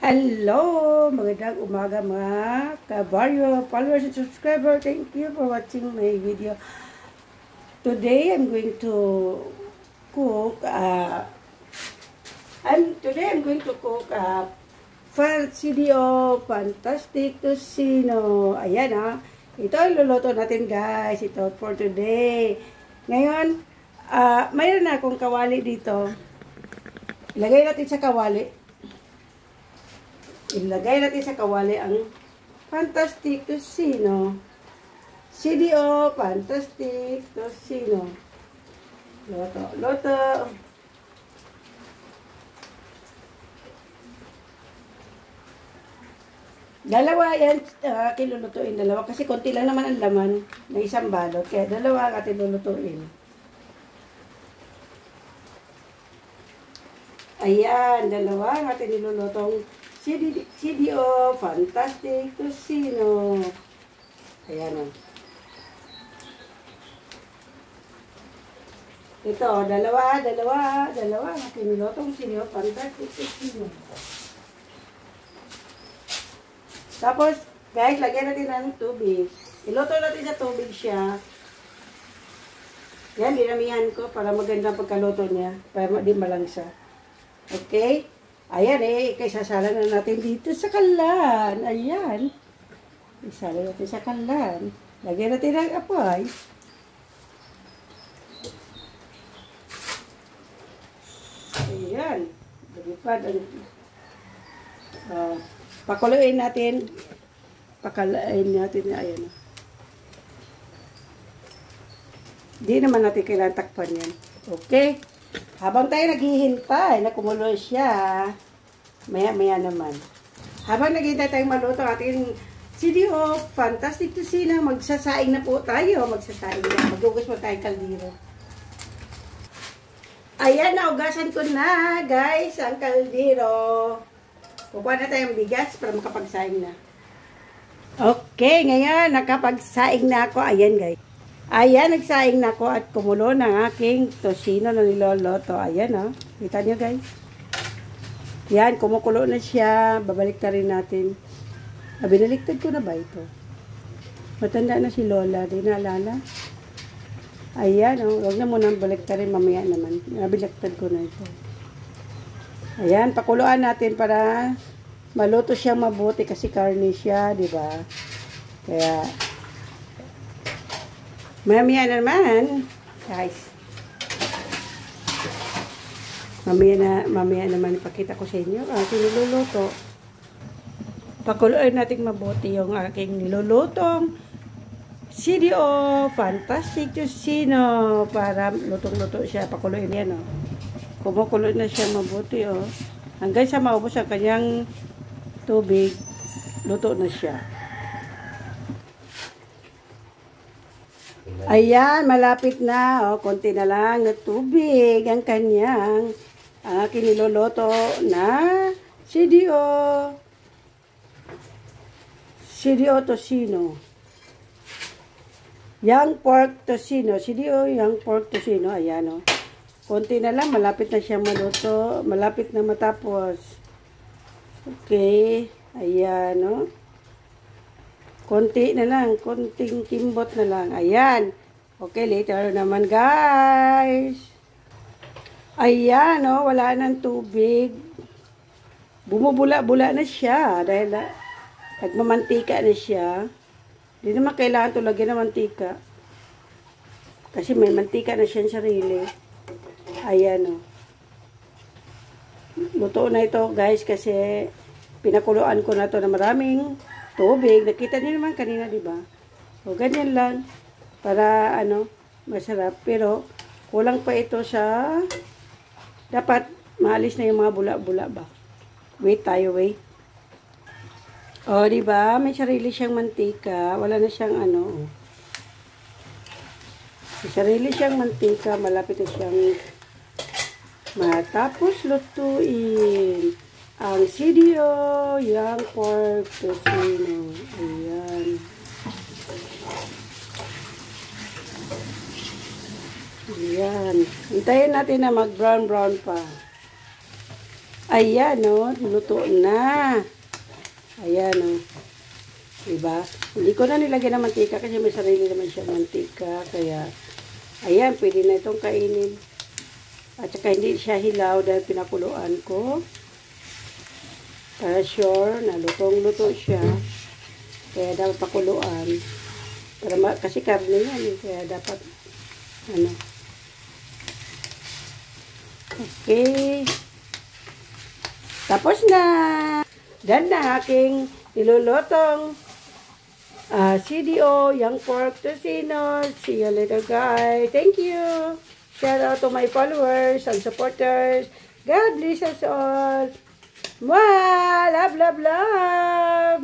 Hello! Magandang umaga mga kabaryo, followers and subscribers. Thank you for watching my video. Today I'm going to cook CDO Fantastic Tocino. Ayan ito ang luluto natin guys. Ito for today. Ngayon, mayroon na akong kawali dito. Ilagay natin sa kawali. Ilagay natin sa kawali ang Fantastic Tocino. CDO Fantastic Tocino. Loto. Dalawa yan, kilulutuin. Dalawa kasi konti lang naman ang laman na isang balot. Kaya dalawa ang ating lulutuin. Ayan, dalawa ang ating nilulutong CDO Fantastic Tocino. Ayan Ito, dalawa ang ating nilutong CDO Fantastic Tocino. Tapos, guys, lagyan natin ng tubig. Iluto natin sa tubig siya. Yan, dinamihan ko para maganda pagkaluto niya. Para di malangsa. Okay? Ayan isasalang na natin dito sa kalan. Ayan. Isalang natin sa kalan. Lagyan natin ng apoy. Ayan. Lagipad ang pakuluin natin. Pakalain natin. Ayan. Di naman natin kailangan takpan yan. Okay? Habang tayo naghihintay na kumulo siya, maya naman. Habang naghihintay tayong maluto ating CDO Fantastic Tocino, magsasaing na po tayo. Magsasaing na. Magugos po tayong kaldero. Ayan, naugasan ko na, guys, ang kaldero. Kukuha na tayong bigas para makapagsaing na. Okay, ngayon, nakapagsaing na ako. Ayan, guys. Ayan, nagsaing na ako at kumulo ng aking tocino na niloloto. Ayan, kita nyo, guys. Yan, kumukulo na siya. Babalik na rin natin. Binaliktad ko na ba ito? Matanda na si Lola. Di naalala. Ayan, huwag na muna balik na rin. Mamaya naman. Nabiliktad ko na ito. Ayan, pakuluan natin para maluto siyang mabuti kasi karne siya, di ba? Kaya mamaya naman, guys. Mamaya naman ipakita ko sa inyo ang aking niluluto. Pakuluin natin mabuti yung aking nilulutong CDO Fantastic Tocino para lutong-luto siya. Pakuluin yan, Kumukulo na siya mabuti, Hanggang sa maubos ang kanyang tubig, luto na siya. Ayan, malapit na. Konti na lang na tubig ang kanyang kiniloloto na CDO Tocino. Young Pork Tocino. CDO Young Pork Tocino. Ayan, konti na lang. Malapit na siya maluto. Malapit na matapos. Okay. Ayan, konti na lang. Konting kimbot na lang. Ayan. Okay, later naman, guys. Ayan, wala nang tubig. Bumubula-bula na siya. Dahil nagmamantika na siya. Hindi naman kailangan ito lagyan ng mantika. Kasi may mantika na siya sarili. Ayan, luto na ito, guys, kasi pinakuluan ko na ito na maraming tubig. Nakita niyo naman kanina, di ba? So, ganyan lang. Para, masarap. Pero, kulang pa ito sa, dapat, maalis na yung mga bula-bula ba? Wait. O, di ba? May sarili siyang mantika. Wala na siyang, may sarili siyang mantika. Malapit na siyang matapos lutuin ang CDO Young Pork Tocino. Ayan. Ayan. Hintayin natin na mag-brown pa. Ayan, no? Luto na. Ayan, no? Diba? Hindi ko na nilagyan ng mantika kasi may sarili naman siya mantika. Kaya, ayan, pwede na itong kainin. At saka hindi siya hilaw dahil pinakuluan ko. Para sure na lutong-luto siya. Kaya dapat pakuluan. Kasi karne yan eh. Kaya dapat, ano. Okay. Tapos na. Done na aking nilulutong CDO, Young Pork Tocino. See you later, guys. Thank you. Shout out to my followers and supporters. God bless us all. Mwah! Love, love, love!